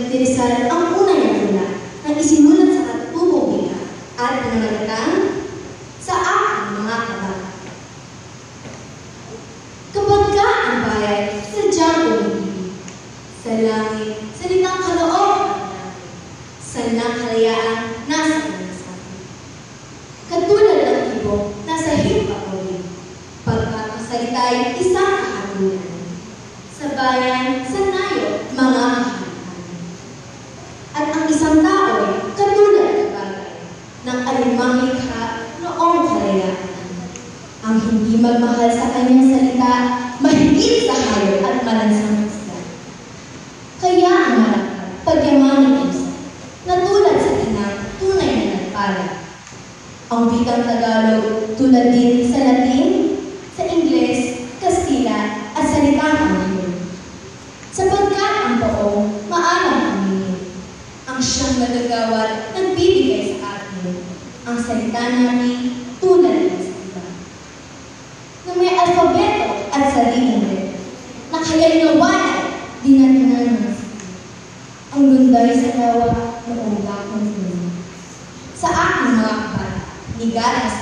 Ngunit ni Rizal ang una niyang tula na isinulat sa katutubong wika at pinangalatang sa aking mga kabata. Kapag ka ang bayan, sadyang umibig. Sa langit, salitang kaloob ang langit. Sanang kalayaan, nasa kanasabi. Katulad ng ibong, nasa himpapawid. Pagkakasalita ay isang kahatulan. Sa bayan, sanayo, mga kahalikan. At ang isang tao ay katulad ng bagay ng alimang likha noong kalayaan. Ang hindi magmahal sa kanyang salita, mahigit sa hayop at malansang isda. Kaya ang malakad, pagyamanin isa, na tulad sa tinang tunay na nagpala. Ang wikang Tagalog tulad din sa Latin, sa Ingles, Kastila, at salitang Anglo. Sapagkat ang poong maalam aminin, ang siyang nagagawad nagbibigay sa atin, ang salita namin tulad ng sa iba. Na may alfabeto at salitang letra, na kaya'y nawalan, dinatinan ng sila. Ang lunday sa lawa noong bakong sa aking mga kabata, ligaras